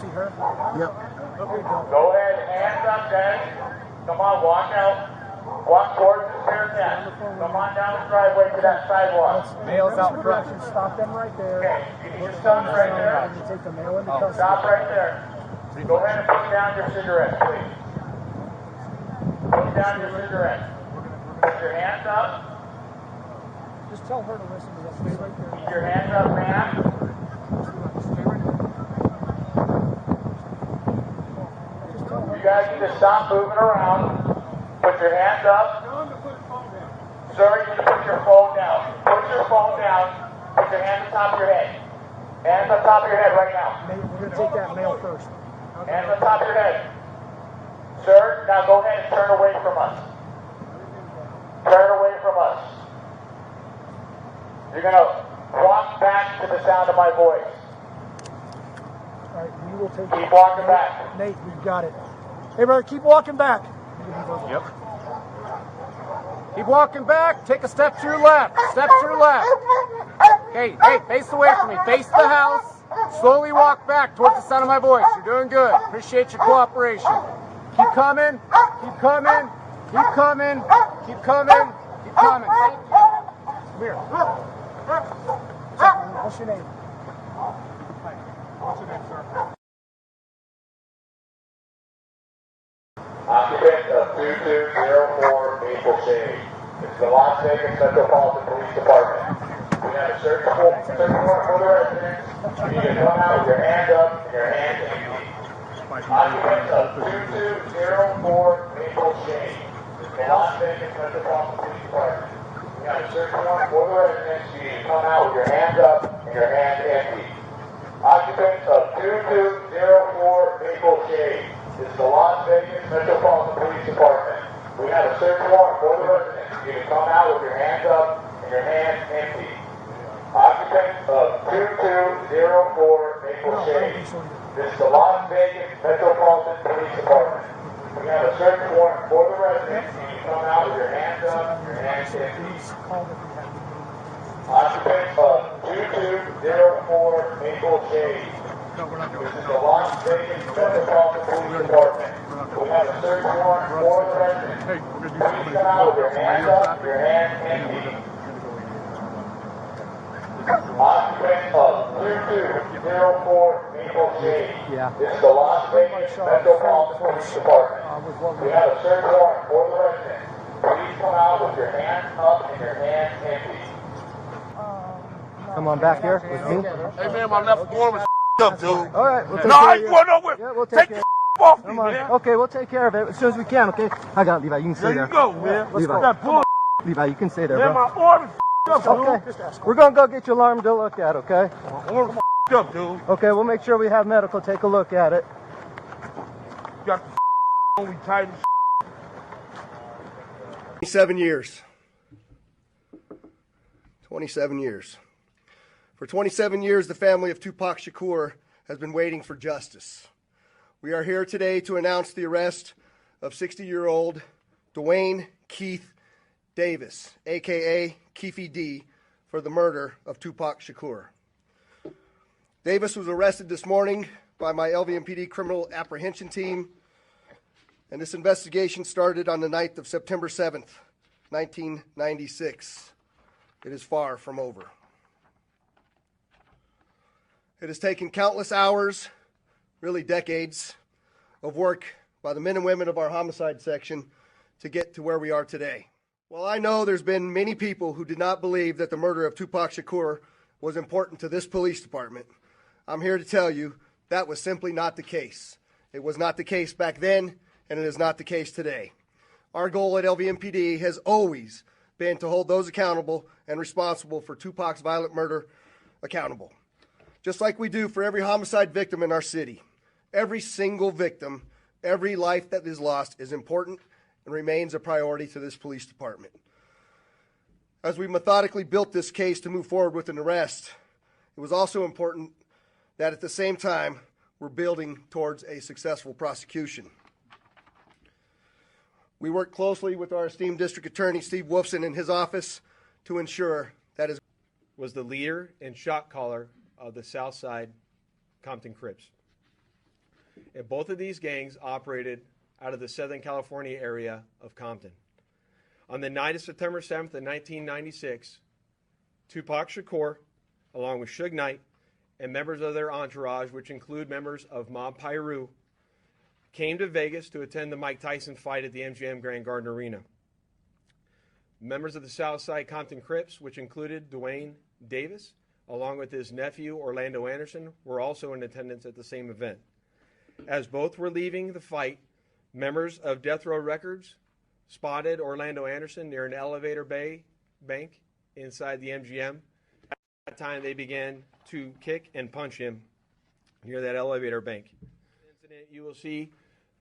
see her? Yep. Okay, go ahead, hands up, guys. Come on, walk out. Walk towards the stairs now. Come on down the driveway to that sidewalk. Males out front. Stop them right there. Okay, you need to stop right there. And you take the male into custody. Stop right there. Go ahead and put down your cigarette, please. Put down your cigarette. Put your hands up. Just tell her to listen to us. Stay right there. Keep your hands up, ma'am. You guys need to stop moving around. Put your hands up. Sir, you need to put your phone down. Put your phone down. Put your hands on top of your head. Hands on top of your head right now. We're going to take that male first. Hands on top of your head. Sir, now go ahead and turn away from us. Turn away from us. You're going to walk back to the sound of my voice. All right, we will take Keep walking back. Nate, we've got it. Hey, brother, keep walking back. Yep. Keep walking back. Take a step to your left. Step to your left. Okay, hey, face away from me. Face the house. Slowly walk back towards the sound of my voice. You're doing good. Appreciate your cooperation. Keep coming. Keep coming. Keep coming. Keep coming. Keep coming. Come here. What's your name? What's your name, sir? Occupant of 2204 Maple Shade. It's the Las Vegas Metropolitan Police Department. We have a search warrant for the residence. You need to come out with your hand up and your hand empty. Occupant of 2204 Maple Shade. It's the Las Vegas Metropolitan Police Department. We have a search warrant for the residence. You need to come out with your hand up and your hand empty. Occupant of 2204 Maple Shade. This is the Las Vegas Metropolitan Police Department. We have a search warrant for the residence. You can come out with your hands up and your hands empty. Occupant of 2204 Maple Shade. This is the Las Vegas Metropolitan Police Department. We have a search warrant for the residence. You can come out with your hands up and your hands empty. Occupant of 2204 Maple Shade. This is the Las Vegas Metropolitan Police Department. We have a search warrant for the residence. Please come out with your hands up, your hands empty. Occupant of 2204 Maple Shade. This is the Las Vegas Metropolitan Police Department. We have a search warrant for the residence. Please come out with your hands up and your hands empty. Come on back here with me. Hey man, my left arm is up, dude. All right, we'll take No, I care ain't of going nowhere. Yeah, we'll take take the off me, Come on. man. Okay, we'll take care of it as soon as we can, okay? I got it, Levi. You can stay There there. you go, man. Let's Levi. go. That bull. Levi, you can stay there, Man, bro. my arm is up, dude. Okay. We're going to go get your alarm to look at, okay? My arm is up, dude. Okay, we'll make sure we have medical take a look at it. You got the on me tight as 27 years. 27 years. For 27 years, the family of Tupac Shakur has been waiting for justice. We are here today to announce the arrest of 60-year-old Dwayne Keefe Davis, a.k.a. Keefe D, for the murder of Tupac Shakur. Davis was arrested this morning by my LVMPD criminal apprehension team, and this investigation started on the night of September 7th, 1996. It is far from over. It has taken countless hours, really decades, of work by the men and women of our homicide section to get to where we are today. Well, I know there's been many people who did not believe that the murder of Tupac Shakur was important to this police department. I'm here to tell you that was simply not the case. It was not the case back then, and it is not the case today. Our goal at LVMPD has always been to hold those accountable and responsible for Tupac's violent murder accountable. Just like we do for every homicide victim in our city. Every single victim, every life that is lost is important and remains a priority to this police department. As we methodically built this case to move forward with an arrest, it was also important that at the same time, we're building towards a successful prosecution. We worked closely with our esteemed district attorney, Steve Wolfson, in his office to ensure that his was the leader and shot caller of the Southside Compton Crips. and both of these gangs operated out of the Southern California area of Compton. On the night of September 7th of 1996, Tupac Shakur, along with Suge Knight, and members of their entourage, which include members of Mob Piru, came to Vegas to attend the Mike Tyson fight at the MGM Grand Garden Arena. Members of the Southside Compton Crips, which included Dwayne Davis, along with his nephew Orlando Anderson, were also in attendance at the same event. As both were leaving the fight, members of Death Row Records spotted Orlando Anderson near an elevator bank inside the MGM. At that time, they began to kick and punch him near that elevator bank. Incident, you will see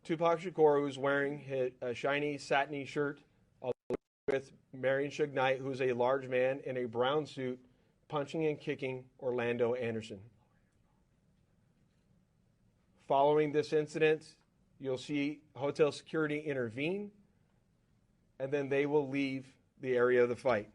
Tupac Shakur, who's wearing a shiny satiny shirt, along with Marion Suge Knight, who's a large man in a brown suit, punching and kicking Orlando Anderson. Following this incident, you'll see hotel security intervene, and then they will leave the area of the fight.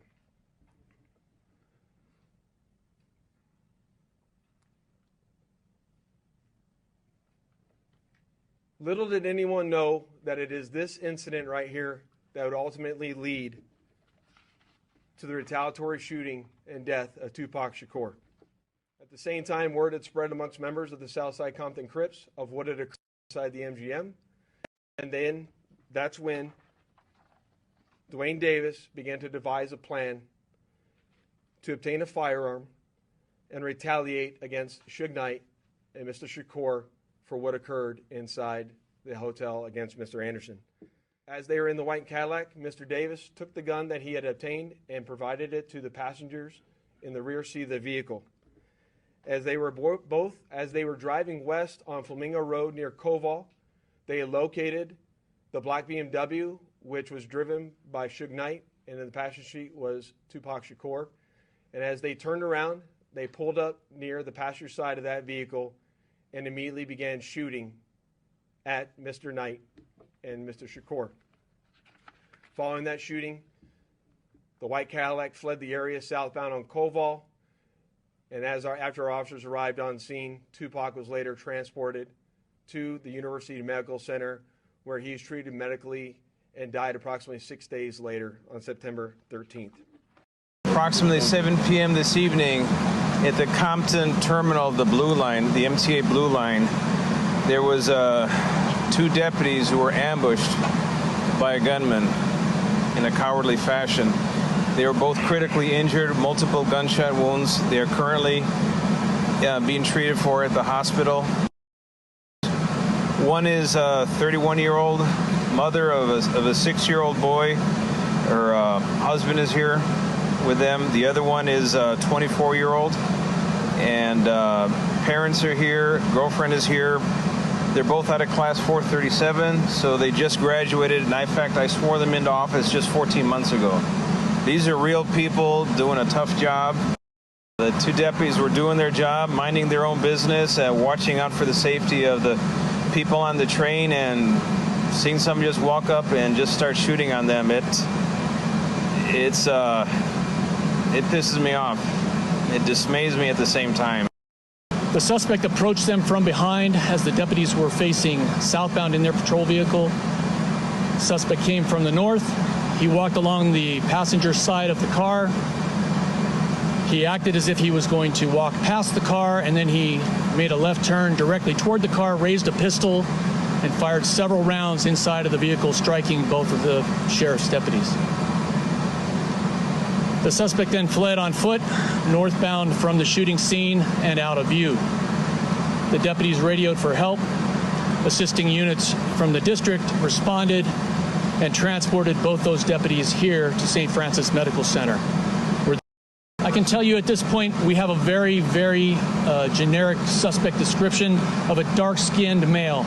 Little did anyone know that it is this incident right here that would ultimately lead to the retaliatory shooting and death of Tupac Shakur. At the same time, word had spread amongst members of the Southside Compton Crips of what had occurred inside the MGM, and then that's when Dwayne Davis began to devise a plan to obtain a firearm and retaliate against Suge Knight and Mr. Shakur for what occurred inside the hotel against Mr. Anderson. As they were in the white Cadillac, Mr. Davis took the gun that he had obtained and provided it to the passengers in the rear seat of the vehicle. As they were driving west on Flamingo Road near Koval, they had located the black BMW, which was driven by Suge Knight, and in the passenger seat was Tupac Shakur. And as they turned around, they pulled up near the passenger side of that vehicle and immediately began shooting at Mr. Knight and Mr. Shakur. Following that shooting, the white Cadillac fled the area southbound on Koval, and after our officers arrived on scene, Tupac was later transported to the University Medical Center, where he was treated medically and died approximately 6 days later on September 13th. Approximately 7 p.m. this evening at the Compton terminal of the Blue Line, the MTA Blue Line, there was two deputies who were ambushed by a gunman in a cowardly fashion. They were both critically injured, multiple gunshot wounds. They are currently being treated for at the hospital. One is a 31-year-old mother of a 6-year-old boy. Her husband is here with them. The other one is a 24-year-old, and parents are here, girlfriend is here. They're both out of class 437, so they just graduated, and in fact, I swore them into office just 14 months ago. These are real people doing a tough job. The two deputies were doing their job, minding their own business, watching out for the safety of the people on the train, and seeing somebody just walk up and just start shooting on them, it pisses me off. It dismays me at the same time. The suspect approached them from behind as the deputies were facing southbound in their patrol vehicle. The suspect came from the north. He walked along the passenger side of the car. He acted as if he was going to walk past the car, and then he made a left turn directly toward the car, raised a pistol, and fired several rounds inside of the vehicle, striking both of the sheriff's deputies. The suspect then fled on foot, northbound from the shooting scene and out of view. The deputies radioed for help. Assisting units from the district responded and transported both those deputies here to St. Francis Medical Center. I can tell you at this point, we have a very, very generic suspect description of a dark-skinned male,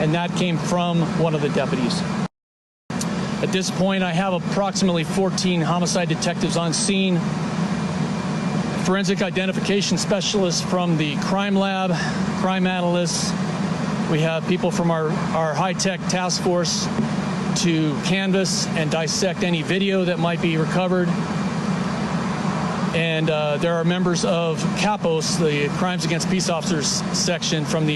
and that came from one of the deputies. At this point, I have approximately 14 homicide detectives on scene, forensic identification specialists from the crime lab, crime analysts. We have people from our high-tech task force to canvass and dissect any video that might be recovered. And there are members of CAPOS, the Crimes Against Peace Officers section from the